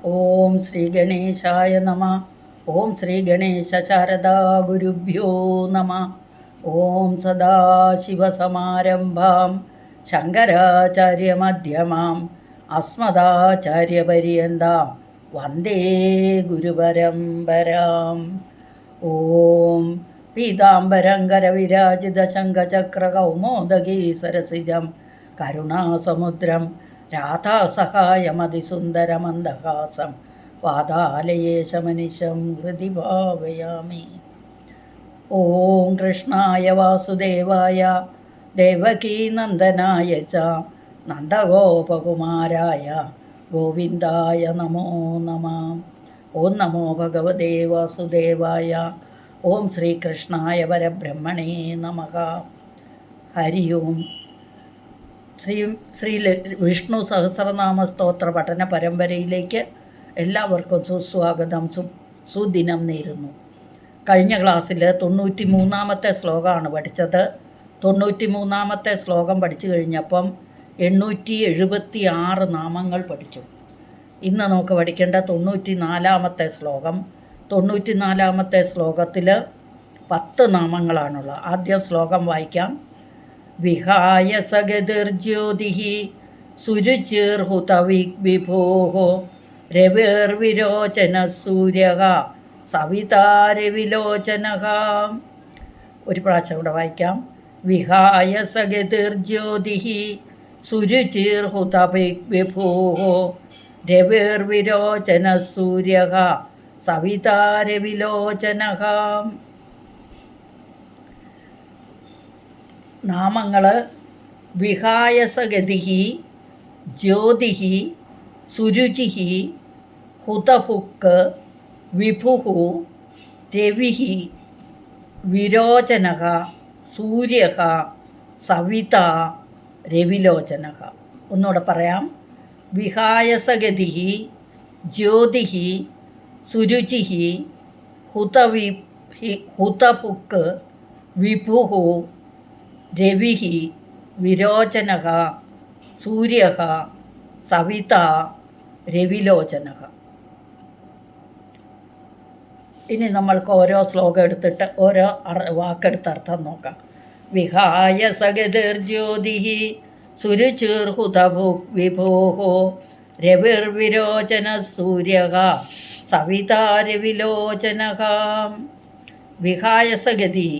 ഓം ശ്രീ ഗണേശായ നമ. ഓം ശ്രീ ഗണേശ ശാരദാ ഗുരുഭ്യോ നമ. ഓം സദാശിവസമാരംഭാം ശങ്കരാചാര്യമധ്യമാം അസ്മദാചാര്യപര്യന്താം വന്ദേ ഗുരുപരമ്പരാം. ഓം പീതാംബരങ്കരവിരാജിത ശംഖചക്രകൗമോദഗീ സരസിജം കരുണാസമുദ്രം രാധാസഹായമതിസുന്ദരമന്ദഹാസം വാതാലയേശമനിശം ഹൃദി ഭാവയാമി. ഓം കൃഷ്ണായ വാസുദേവായ ദേവകീനന്ദനായ ച നന്ദഗോപകുമാരായ ഗോവിന്ദായ നമോ നമഃ. ഓം നമോ ഭഗവതേ വാസുദേവായ. ഓം ശ്രീകൃഷ്ണായ പരബ്രഹ്മണേ നമഃ. ഹരി ഓം. ശ്രീ വിഷ്ണു സഹസ്രനാമ സ്തോത്ര പഠന പരമ്പരയിലേക്ക് എല്ലാവർക്കും സുസ്വാഗതം, സുദിനം നേരുന്നു. കഴിഞ്ഞ ക്ലാസ്സിൽ 93-ാമത്തെ ശ്ലോകമാണ് പഠിച്ചത്. 93-ാമത്തെ ശ്ലോകം പഠിച്ചു കഴിഞ്ഞപ്പം 876 നാമങ്ങൾ പഠിച്ചു. ഇന്ന് നമുക്ക് പഠിക്കേണ്ട 94-ാമത്തെ ശ്ലോകം. 94-ാമത്തെ ശ്ലോകത്തിൽ 10 നാമങ്ങളാണുള്ളത്. ആദ്യം ശ്ലോകം വായിക്കാം. വിഹായ സഗതിർജ്യോതിഃ സുരുചിർഹുതവിഭോः രവിർവിരോചനഃ സൂര്യഃ സവിതാരവിലോചനഃ. ഒരു പ്രാവശ്യം കൂടെ വായിക്കാം. വിഹായ സഗതിർജ്യോതിഃ സുരുചിർഹുതവിഭോः രവിർവിരോചനഃ സൂര്യഃ സവിതാരവിലോചനഃ. നാമങ്ങൾ: വിഹായസഗതി, ജ്യോതി, സുരുചി, ഹുതഭുക്ക്, വിഭു, രവി, വിരോചന, സൂര്യ, സവിത, രവിലോചന. ഒന്നുകൂടെ പറയാം. വിഹായസഗതി, ജ്യോതി, സുരുചി, ഹുതഭുക്ക്, വിഭു, രവി, വിരോചന, സൂര്യ, സവിത, രവിലോചന. ഇനി നമ്മൾക്ക് ഓരോ ശ്ലോകം എടുത്തിട്ട് ഓരോ വാക്കെടുത്ത് അർത്ഥം നോക്കാം. വിഹായ സഗതിർജ്യോതി സുരുചിർഹുതവിഭോः രവിർവിരോചന സൂര്യ സവിത രവിലോചന. വിഹായസഗതി.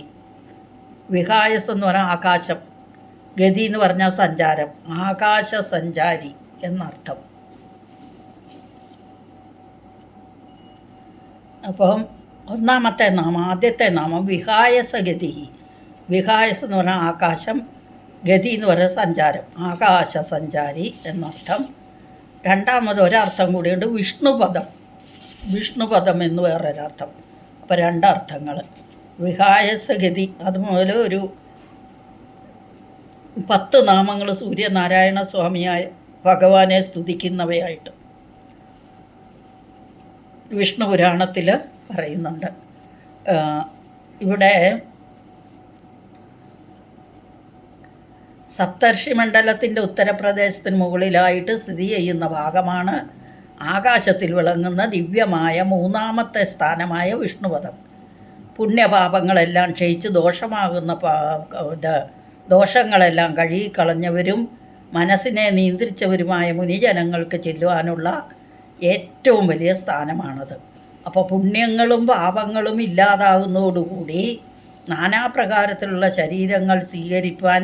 വിഹായസ് എന്ന് പറഞ്ഞാൽ ആകാശം, ഗതി എന്ന് പറഞ്ഞാൽ സഞ്ചാരം, ആകാശ സഞ്ചാരി എന്നർത്ഥം. അപ്പം ഒന്നാമത്തെ നാമം, ആദ്യത്തെ നാമം വിഹായസഗതി. വിഹായസ് എന്ന് പറഞ്ഞാൽ ആകാശം, ഗതി എന്ന് പറഞ്ഞാൽ സഞ്ചാരം, ആകാശ സഞ്ചാരി എന്നർത്ഥം. രണ്ടാമത് ഒരർത്ഥം കൂടിയുണ്ട്, വിഷ്ണുപദം. വിഷ്ണുപദം എന്ന് വേറൊരർത്ഥം. അപ്പോൾ രണ്ടർത്ഥങ്ങൾ. വിഹായസഗതി അതുപോലെ ഒരു 10 നാമങ്ങൾ സൂര്യനാരായണ സ്വാമിയായ ഭഗവാനെ സ്തുതിക്കുന്നവയായിട്ട് വിഷ്ണു പുരാണത്തിൽ പറയുന്നുണ്ട്. ഇവിടെ സപ്തർഷി മണ്ഡലത്തിൻ്റെ ഉത്തരപ്രദേശത്തിന് മുകളിലായിട്ട് സ്ഥിതി ചെയ്യുന്ന ഭാഗമാണ് ആകാശത്തിൽ വിളങ്ങുന്ന ദിവ്യമായ 3ാമത്തെ സ്ഥാനമായ വിഷ്ണുപദം. പുണ്യപാപങ്ങളെല്ലാം ക്ഷയിച്ച് ദോഷമാകുന്ന ദോഷങ്ങളെല്ലാം കഴുകിക്കളഞ്ഞവരും മനസ്സിനെ നിയന്ത്രിച്ചവരുമായ മുനിജനങ്ങൾക്ക് ചെല്ലുവാനുള്ള ഏറ്റവും വലിയ സ്ഥാനമാണത്. അപ്പോൾ പുണ്യങ്ങളും പാപങ്ങളും ഇല്ലാതാകുന്നതോടുകൂടി നാനാപ്രകാരത്തിലുള്ള ശരീരങ്ങൾ സ്വീകരിപ്പാൻ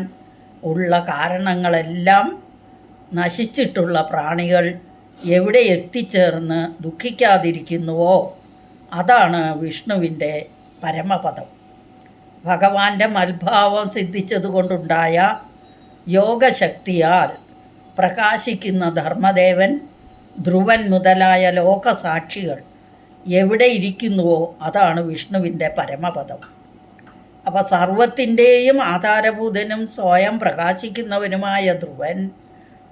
ഉള്ള കാരണങ്ങളെല്ലാം നശിച്ചിട്ടുള്ള പ്രാണികൾ എവിടെ എത്തിച്ചേർന്ന് ദുഃഖിക്കാതിരിക്കുന്നുവോ അതാണ് വിഷ്ണുവിൻ്റെ പരമപദം. ഭഗവാന്റെ മൽഭാവം സിദ്ധിച്ചതുകൊണ്ടുണ്ടായ യോഗശക്തിയാൽ പ്രകാശിക്കുന്ന ധർമ്മദേവൻ, ധ്രുവൻ മുതലായ ലോകസാക്ഷികൾ എവിടെ ഇരിക്കുന്നുവോ അതാണ് വിഷ്ണുവിൻ്റെ പരമപദം. അപ്പോൾ സർവത്തിൻ്റെയും ആധാരഭൂതനും സ്വയം പ്രകാശിക്കുന്നവനുമായ ധ്രുവൻ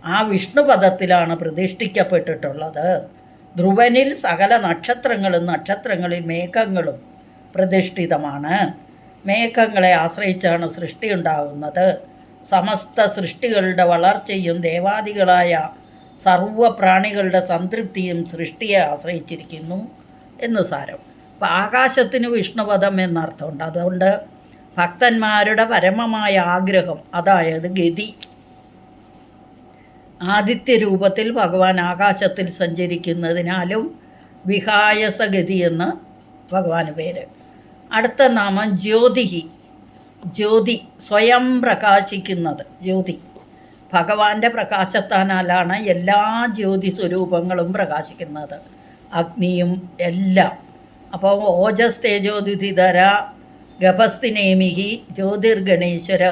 ആ വിഷ്ണുപദത്തിലാണ് പ്രതിഷ്ഠിക്കപ്പെട്ടിട്ടുള്ളത്. ധ്രുവനിൽ സകല നക്ഷത്രങ്ങളും നക്ഷത്രങ്ങളിൽ മേഘങ്ങളും പ്രതിഷ്ഠിതമാണ്. മേഘങ്ങളെ ആശ്രയിച്ചാണ് സൃഷ്ടി ഉണ്ടാകുന്നത്. സമസ്ത സൃഷ്ടികളുടെ വളർച്ചയും ദേവാദികളായ സർവ്വ പ്രാണികളുടെ സംതൃപ്തിയും സൃഷ്ടിയെ ആശ്രയിച്ചിരിക്കുന്നു എന്ന് സാരം. അപ്പം ആകാശത്തിന് വിഷ്ണുപദം എന്നർത്ഥമുണ്ട്. അതുകൊണ്ട് ഭക്തന്മാരുടെ പരമമായ ആഗ്രഹം, അതായത് ഗതി, ആദിത്യ രൂപത്തിൽ ഭഗവാൻ ആകാശത്തിൽ സഞ്ചരിക്കുന്നതിനാലും വിഹായസഗതി എന്ന് ഭഗവാന് പേര്. അടുത്ത നാമം ജ്യോതിഹി. ജ്യോതി, സ്വയം പ്രകാശിക്കുന്നത്. ജ്യോതി ഭഗവാന്റെ പ്രകാശത്താനാലാണ് എല്ലാ ജ്യോതി സ്വരൂപങ്ങളും പ്രകാശിക്കുന്നത്, അഗ്നിയും എല്ലാം. അപ്പോൾ ഓജസ് തേജോദ്യുതിധര ഗഭസ്തിനേമിഹി ജ്യോതിർഗണേശ്വര,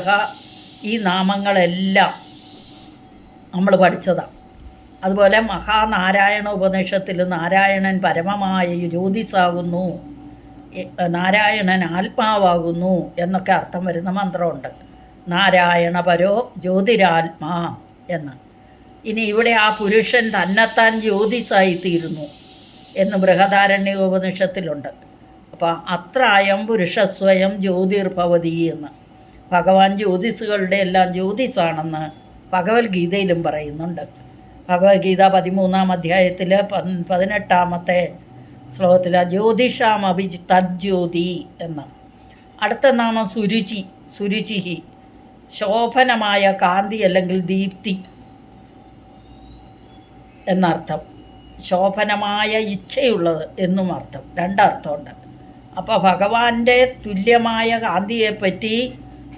ഈ നാമങ്ങളെല്ലാം നമ്മൾ പഠിച്ചതാണ്. അതുപോലെ മഹാനാരായണ ഉപനിഷത്തിൽ നാരായണൻ പരമമായ ജ്യോതിസാകുന്നു, നാരായണൻ ആത്മാവാകുന്നു എന്നൊക്കെ അർത്ഥം വരുന്ന മന്ത്രമുണ്ട്. നാരായണ പരോ ജ്യോതിരാത്മാ എന്ന്. ഇനി ഇവിടെ ആ പുരുഷൻ തന്നെത്താൻ ജ്യോതിസായിത്തീരുന്നു എന്ന് ബൃഹദാരണ്യോപനിഷത്തിലുണ്ട്. അപ്പോൾ അത്രായം പുരുഷസ്വയം ജ്യോതിർഭവതി എന്ന്. ഭഗവാൻ ജ്യോതിസുകളുടെ എല്ലാം ജ്യോതിസാണെന്ന് ഭഗവത്ഗീതയിലും പറയുന്നുണ്ട്. ഭഗവത്ഗീത 13-ാം അധ്യായത്തിൽ 18-ാമത്തെ ശ്ലോകത്തിൽ ജ്യോതിഷാമഭി തജ്ജ്യോതി എന്ന്. അടുത്ത നാമം സുരുചി. സുരുചിഹി, ശോഭനമായ കാന്തി അല്ലെങ്കിൽ ദീപ്തി എന്നർത്ഥം. ശോഭനമായ ഇച്ഛയുള്ളത് എന്നും അർത്ഥം, രണ്ടർത്ഥമുണ്ട്. അപ്പോൾ ഭഗവാന്റെ തുല്യമായ കാന്തിയെപ്പറ്റി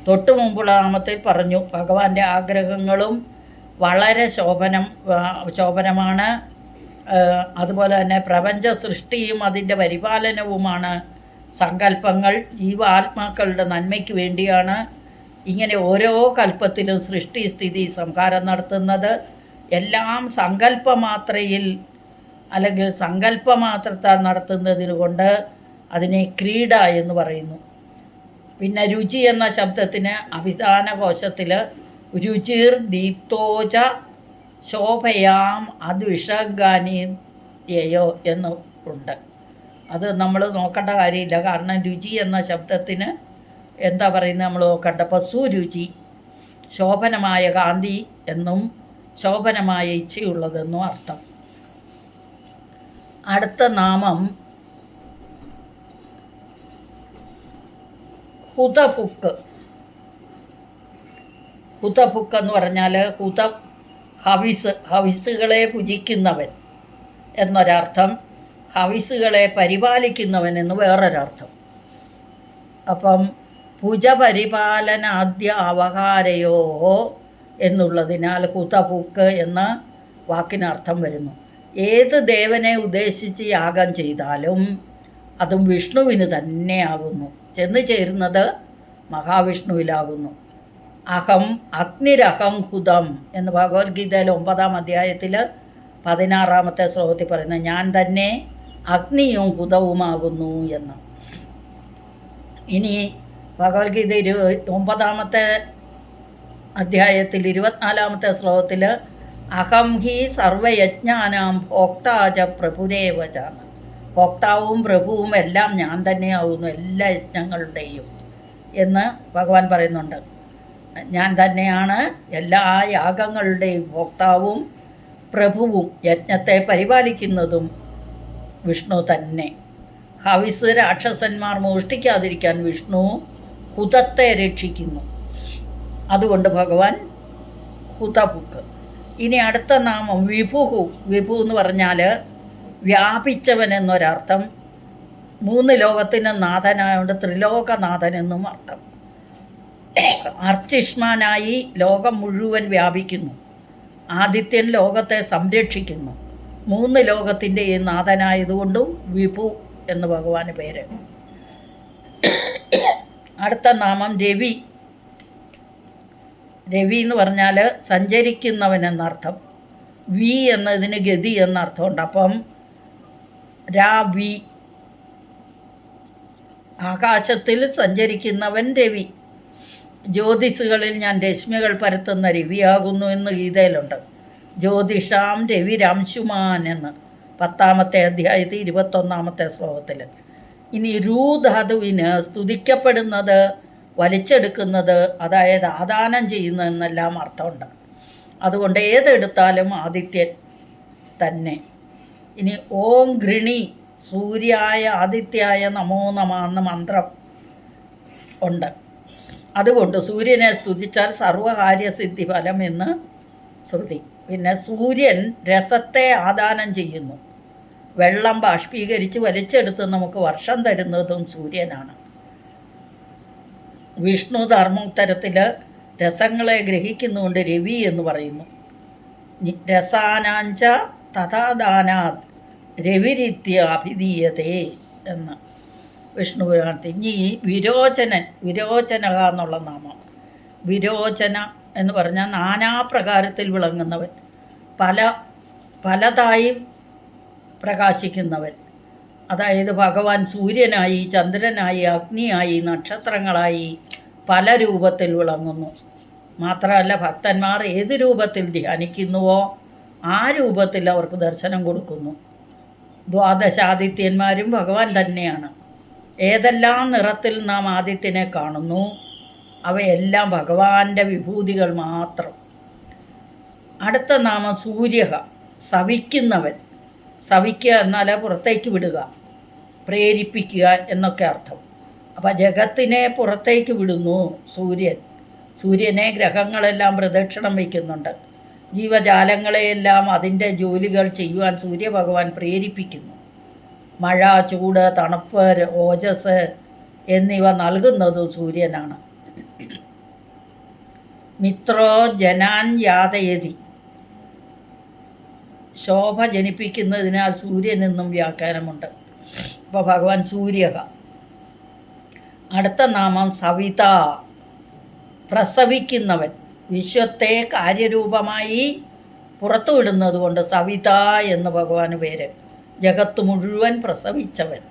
തൊട്ടു മുമ്പുള്ള നാമത്തിൽ പറഞ്ഞു. ഭഗവാന്റെ ആഗ്രഹങ്ങളും വളരെ ശോഭനമാണ്. അതുപോലെ തന്നെ പ്രപഞ്ച സൃഷ്ടിയും അതിൻ്റെ പരിപാലനവുമാണ് സങ്കല്പങ്ങൾ. ജീവാത്മാക്കളുടെ നന്മയ്ക്ക് വേണ്ടിയാണ് ഇങ്ങനെ ഓരോ കൽപ്പത്തിലും സൃഷ്ടി സ്ഥിതി സംഹാരം നടത്തുന്നത്. എല്ലാം സങ്കല്പമാത്രയിൽ അല്ലെങ്കിൽ സങ്കല്പമാത്രത്താൽ നടത്തുന്നതിന് കൊണ്ട് അതിനെ ക്രീഡ എന്ന് പറയുന്നു. പിന്നെ രുചി എന്ന ശബ്ദത്തിന് അഭിധാന കോശത്തിൽ രുചിർ ദീപ്തോച ശോഭയാം അദ്വിഷഗാനിയോ എന്ന് ഉണ്ട്. അത് നമ്മൾ നോക്കേണ്ട കാര്യമില്ല, കാരണം രുചി എന്ന ശബ്ദത്തിന് എന്താ പറയുന്നത് നമ്മൾ നോക്കണ്ടപ്പോൾ സുരുചി, ശോഭനമായ കാന്തി എന്നും ശോഭനമായ ഇച്ഛയുള്ളതെന്നും അർത്ഥം. അടുത്ത നാമം ഹുതഭുക്ക്. ഹുതഭുക്ക് എന്ന് പറഞ്ഞാൽ ഹവിസുകളെ ഭുജിക്കുന്നവൻ എന്നൊരർത്ഥം, ഹവിസുകളെ പരിപാലിക്കുന്നവൻ എന്ന് വേറൊരർത്ഥം. അപ്പം ഭുജപരിപാലനാദ്യ അവഹാരയോ എന്നുള്ളതിനാൽ ഹുതഭുക്ക് എന്ന വാക്കിനർത്ഥം വരുന്നു. ഏത് ദേവനെ ഉദ്ദേശിച്ച് യാഗം ചെയ്താലും അതും വിഷ്ണുവിന് തന്നെയാകുന്നു, ചെന്ന് ചേരുന്നത് മഹാവിഷ്ണുവിലാകുന്നു. അഹം അഗ്നിരഹം ഹുതം എന്ന് ഭഗവത്ഗീതയിൽ 9-ാം അധ്യായത്തിൽ 16-ാമത്തെ ശ്ലോകത്തിൽ പറയുന്നത്, ഞാൻ തന്നെ അഗ്നിയും ഹുതവുമാകുന്നു എന്ന്. ഇനി ഭഗവത്ഗീത 9-ാമത്തെ അധ്യായത്തിൽ 24-ാമത്തെ ശ്ലോകത്തിൽ അഹം ഹി സർവയജ്ഞാനാം ഭോക്താച പ്രഭുരേവച, ഭോക്താവും പ്രഭുവും എല്ലാം ഞാൻ തന്നെയാവുന്നു, എല്ലാ യജ്ഞങ്ങളുടെയും എന്ന് ഭഗവാൻ പറയുന്നുണ്ട്. ഞാൻ തന്നെയാണ് എല്ലാ യാഗങ്ങളുടെയും ഭോക്താവും പ്രഭുവും, യജ്ഞത്തെ പരിപാലിക്കുന്നതും വിഷ്ണു തന്നെ. ഹവിസ് രാക്ഷസന്മാർ മോഷ്ടിക്കാതിരിക്കാൻ വിഷ്ണു ഹുതത്തെ രക്ഷിക്കുന്നു. അതുകൊണ്ട് ഭഗവാൻ ഹുതഭുക്ക്. ഇനി അടുത്ത നാമം വിഭുഹു. വിഭു എന്ന് പറഞ്ഞാൽ വ്യാപിച്ചവൻ എന്നൊരർത്ഥം. 3 ലോകത്തിന് നാഥനായതുകൊണ്ട് ത്രിലോകനാഥൻ എന്നും അർത്ഥം. അർച്ചിഷ്മാനായി ലോകം മുഴുവൻ വ്യാപിക്കുന്നു. ആദിത്യൻ ലോകത്തെ സംരക്ഷിക്കുന്നു. 3 ലോകത്തിൻ്റെയും നാഥനായതുകൊണ്ടും വിഭു എന്ന് ഭഗവാന് പേര്. അടുത്ത നാമം രവി. രവി എന്ന് പറഞ്ഞാൽ സഞ്ചരിക്കുന്നവൻ എന്നർത്ഥം. വി എന്നതിന് ഗതി എന്നർത്ഥമുണ്ട്. അപ്പം രാവി, ആകാശത്തിൽ സഞ്ചരിക്കുന്നവൻ രവി. ജ്യോതിസുകളിൽ ഞാൻ രശ്മികൾ പരത്തുന്ന രവിയാകുന്നു എന്ന് ഗീതയിലുണ്ട്. ജ്യോതിഷാം രവിരാംശുമാൻ എന്ന് 10-ാമത്തെ അധ്യായത്തിൽ 21-ാമത്തെ ശ്ലോകത്തിൽ. ഇനി രൂധാതുവിന് സ്തുതിക്കപ്പെടുന്നത്, വലിച്ചെടുക്കുന്നത്, അതായത് ആദാനം ചെയ്യുന്നതെന്നെല്ലാം അർത്ഥമുണ്ട്. അതുകൊണ്ട് ഏതെടുത്താലും ആദിത്യൻ തന്നെ. ഇനി ഓം ഗൃണി സൂര്യായ ആദിത്യായ നമോ നമ എന്ന മന്ത്രം ഉണ്ട്. അതുകൊണ്ട് സൂര്യനെ സ്തുതിച്ചാൽ സർവകാര്യസിദ്ധി ഫലം എന്ന് ശ്രുതി. പിന്നെ സൂര്യൻ രസത്തെ ആദാനം ചെയ്യുന്നു. വെള്ളം ബാഷ്പീകരിച്ച് വലിച്ചെടുത്ത് നമുക്ക് വർഷം തരുന്നതും സൂര്യനാണ്. വിഷ്ണു ധർമ്മോത്തരത്തിൽ രസങ്ങളെ ഗ്രഹിക്കുന്നുകൊണ്ട് രവി എന്ന് പറയുന്നു. രസാനാഞ്ച തഥാദാനാത് രവിരിത്യ അഭിധീയതേ എന്ന് വിഷ്ണു പുരാണത്തിൽ. ഇനി വിരോചനക എന്നുള്ള നാമം. വിരോചന എന്ന് പറഞ്ഞാൽ നാനാപ്രകാരത്തിൽ വിളങ്ങുന്നവൻ, പലതായി പ്രകാശിക്കുന്നവൻ. അതായത് ഭഗവാൻ സൂര്യനായി, ചന്ദ്രനായി, അഗ്നിയായി, നക്ഷത്രങ്ങളായി പല രൂപത്തിൽ വിളങ്ങുന്നു. മാത്രമല്ല ഭക്തന്മാർ ഏത് രൂപത്തിൽ ധ്യാനിക്കുന്നുവോ ആ രൂപത്തിൽ അവർക്ക് ദർശനം കൊടുക്കുന്നു. ദ്വാദശാദിത്യന്മാരും ഭഗവാൻ തന്നെയാണ്. ഏതെല്ലാം നിറത്തിൽ നാം ആദിത്യനെ കാണുന്നു അവയെല്ലാം ഭഗവാന്റെ വിഭൂതികൾ മാത്രം. അടുത്ത നാമം സൂര്യഹ, സവിക്കുന്നവൻ. സവിക്കുക എന്നാൽ പുറത്തേക്ക് വിടുക, പ്രേരിപ്പിക്കുക എന്നൊക്കെ അർത്ഥം. അപ്പം ജഗത്തിനെ പുറത്തേക്ക് വിടുന്നു സൂര്യൻ. സൂര്യനെ ഗ്രഹങ്ങളെല്ലാം പ്രദക്ഷിണം വയ്ക്കുന്നുണ്ട്. ജീവജാലങ്ങളെയെല്ലാം അതിൻ്റെ ജോലികൾ ചെയ്യുവാൻ സൂര്യഭഗവാൻ പ്രേരിപ്പിക്കുന്നു. മഴ, ചൂട്, തണുപ്പ്, ഓജസ് എന്നിവ നൽകുന്നതും സൂര്യനാണ്. മിത്രോ ജനാൻ യാതയതി, ശോഭ ജനിപ്പിക്കുന്നതിനാൽ സൂര്യനെന്നും വ്യാഖ്യാനമുണ്ട്. അപ്പോൾ ഭഗവാൻ സൂര്യക. അടുത്ത നാമം സവിത, പ്രസവിക്കുന്നവൻ. വിശ്വത്തെ കാര്യരൂപമായി പുറത്തുവിടുന്നത് കൊണ്ട് സവിത എന്ന് ഭഗവാന് പേര്. ജഗത്ത് മുഴുവൻ പ്രസവിച്ചവൻ.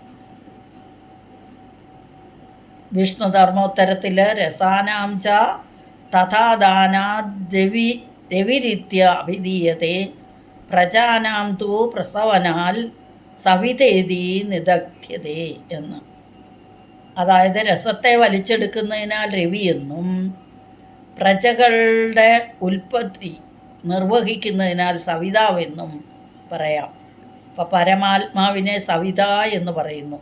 വിഷ്ണുധർമ്മോത്തരത്തിൽ രസാനാംച തഥാദാനാദ്രവിരിത്യ അഭിധീയത്തെ പ്രജാനാം തു പ്രസവനാൽ സവിതേതി നിദഗ്ധ്യതേ എന്ന്. അതായത് രസത്തെ വലിച്ചെടുക്കുന്നതിനാൽ രവി എന്നും പ്രജകളുടെ ഉൽപ്പത്തി നിർവഹിക്കുന്നതിനാൽ സവിതാവെന്നും പറയാം. അപ്പം പരമാത്മാവിനെ സവിത എന്ന് പറയുന്നു.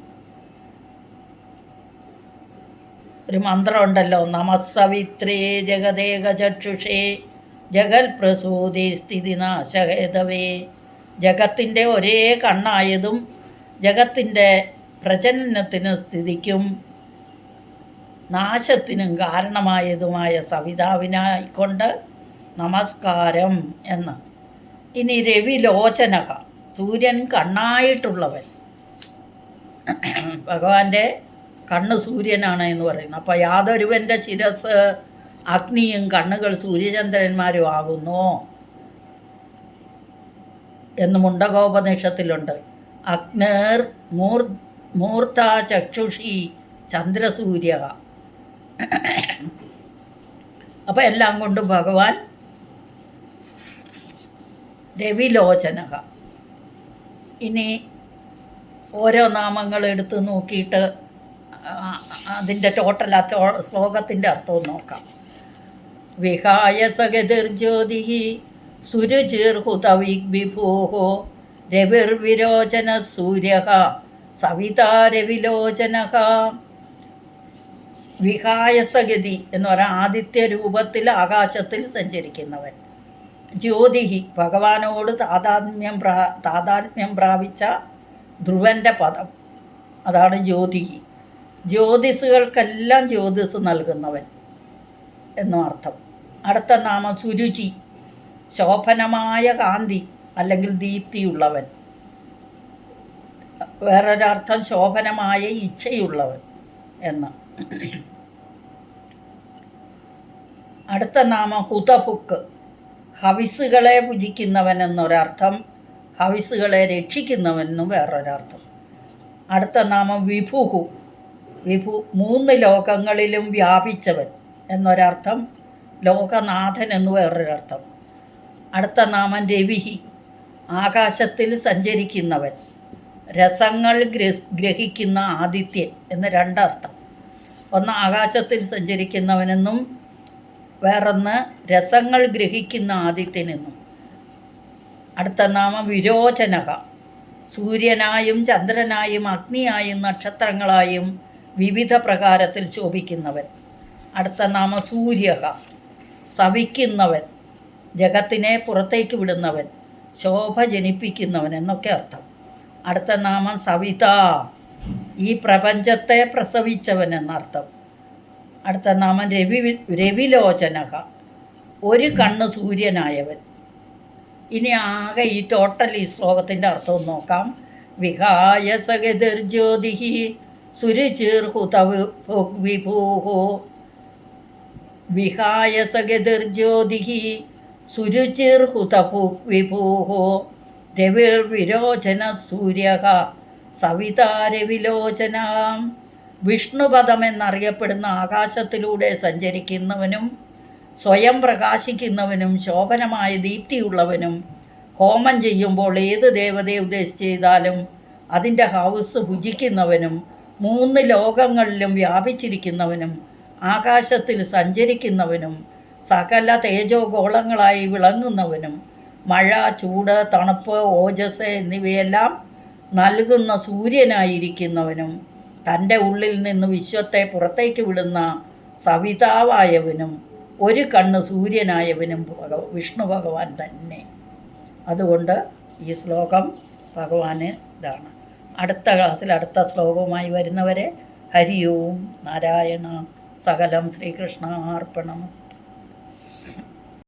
ഒരു മന്ത്രമുണ്ടല്ലോ, നമസ്സവിത്രേ ജഗദേകചക്ഷുഷേ ജഗൽ പ്രസൂതി സ്ഥിതിനാശഹേതവേ. ജഗത്തിൻ്റെ ഒരേ കണ്ണായതും ജഗത്തിൻ്റെ പ്രജനനത്തിനും സ്ഥിതിക്കും നാശത്തിനും കാരണമായതുമായ സവിതാവിനായിക്കൊണ്ട് നമസ്കാരം എന്ന്. ഇനി രവിലോചനക, സൂര്യൻ കണ്ണായിട്ടുള്ളവൻ. ഭഗവാന്റെ കണ്ണ് സൂര്യനാണ് എന്ന് പറയുന്നു. അപ്പോൾ യാതൊരുവൻ്റെ ശിരസ് അഗ്നിയും കണ്ണുകൾ സൂര്യചന്ദ്രന്മാരും ആകുന്നു എന്ന് മുണ്ടകോപനിഷത്തിലുണ്ട്. അഗ്നേർ മൂർത്ത ചക്ഷുഷി ചന്ദ്രസൂര്യ. അപ്പം എല്ലാം കൊണ്ടും ഭഗവാൻ രവിലോചനക. ഇനി ഓരോ നാമങ്ങൾ എടുത്ത് നോക്കിയിട്ട് അതിൻ്റെ ടോട്ടൽ ശ്ലോകത്തിൻ്റെ അർത്ഥവും നോക്കാം. വിഹായ സഗതിർജ്യോതി സുരുചിർഹുതവിഭൂഹോ രവിർവിരോചന സൂര്യ സവിതാ രവിലോചനക. വിഹായസഗതി എന്ന് പറഞ്ഞാൽ ആദിത്യ രൂപത്തിൽ ആകാശത്തിൽ സഞ്ചരിക്കുന്നവൻ. ജ്യോതിഹി, ഭഗവാനോട് താതാത്മ്യം പ്രാപിച്ച ധ്രുവൻ്റെ പദം, അതാണ് ജ്യോതിഹി. ജ്യോതിസുകൾക്കെല്ലാം ജ്യോതിസ് നൽകുന്നവൻ എന്നും അർത്ഥം. അടുത്ത നാമം സുരുചി, ശോഭനമായ കാന്തി അല്ലെങ്കിൽ ദീപ്തിയുള്ളവൻ. വേറൊരർത്ഥം ശോഭനമായ ഇച്ഛയുള്ളവൻ എന്ന്. അടുത്ത നാമം ഹുതഭുക്ക്, ഹവിസുകളെ ഭുജിക്കുന്നവൻ എന്നൊരർത്ഥം. ഹവിസുകളെ രക്ഷിക്കുന്നവനെന്നും വേറൊരർത്ഥം. അടുത്ത നാമം വിഭുഹു, വിഭു 3 ലോകങ്ങളിലും വ്യാപിച്ചവൻ എന്നൊരർത്ഥം. ലോകനാഥൻ എന്ന് വേറൊരർത്ഥം. അടുത്ത നാമം രവിഹി, ആകാശത്തിൽ സഞ്ചരിക്കുന്നവൻ. രസങ്ങൾ ഗ്രഹിക്കുന്ന ആദിത്യൻ എന്ന് 2 അർത്ഥം. ഒന്ന് ആകാശത്തിൽ സഞ്ചരിക്കുന്നവനെന്നും വേറൊന്ന് രസങ്ങൾ ഗ്രഹിക്കുന്ന ആദിത്യനെന്നും. അടുത്ത നാമം വിരോചനക. സൂര്യനായും ചന്ദ്രനായും അഗ്നിയായും നക്ഷത്രങ്ങളായും വിവിധ പ്രകാരത്തിൽ ശോഭിക്കുന്നവൻ. അടുത്ത നാമം സൂര്യക. സവിക്കുന്നവൻ, ജഗത്തിനെ പുറത്തേക്ക് വിടുന്നവൻ, ശോഭ ജനിപ്പിക്കുന്നവൻ എന്നൊക്കെ അർത്ഥം. അടുത്ത നാമം സവിത, ഈ പ്രപഞ്ചത്തെ പ്രസവിച്ചവൻ എന്നർത്ഥം. അടുത്ത നാമം രവിലോചനക, ഒരു കണ്ണ് സൂര്യനായവൻ. ഇനി ആകെ ഈ ടോട്ടൽ ഈ ശ്ലോകത്തിൻ്റെ അർത്ഥവും നോക്കാം. വിഹായ സഗതിർജ്യോതി സുരുചിർഹുത വിഭൂഹോ. വിഹായ സഗതിർജ്യോതി സുരുചിർഹുത വിഭൂഹോ. രവിർവിരോചന സൂര്യ സവിതാരവിലോചന. വിഷ്ണുപദം എന്നറിയപ്പെടുന്ന ആകാശത്തിലൂടെ സഞ്ചരിക്കുന്നവനും സ്വയം പ്രകാശിക്കുന്നവനും ശോഭനമായ ദീപ്തിയുള്ളവനും ഹോമം ചെയ്യുമ്പോൾ ഏത് ദേവതയെ ഉദ്ദേശിച്ച് ചെയ്താലും അതിൻ്റെ ഹൗസ് ഭുജിക്കുന്നവനും 3 ലോകങ്ങളിലും വ്യാപിച്ചിരിക്കുന്നവനും ആകാശത്തിൽ സഞ്ചരിക്കുന്നവനും സകല തേജോഗോളങ്ങളായി വിളങ്ങുന്നവനും മഴ, ചൂട്, തണുപ്പ്, ഓജസ് എന്നിവയെല്ലാം നൽകുന്ന സൂര്യനായിരിക്കുന്നവനും തൻ്റെ ഉള്ളിൽ നിന്ന് വിശ്വത്തെ പുറത്തേക്ക് വിടുന്ന സവിതാവായവനും ഒരു കണ്ണ് സൂര്യനായവനും വിഷ്ണു ഭഗവാൻ തന്നെ. അതുകൊണ്ട് ഈ ശ്ലോകം ഭഗവാന് ഇതാണ്. അടുത്ത ക്ലാസ്സിൽ അടുത്ത ശ്ലോകവുമായി വരുന്നവരെ ഹരി ഓം നാരായണ. സകലം ശ്രീകൃഷ്ണാർപ്പണം.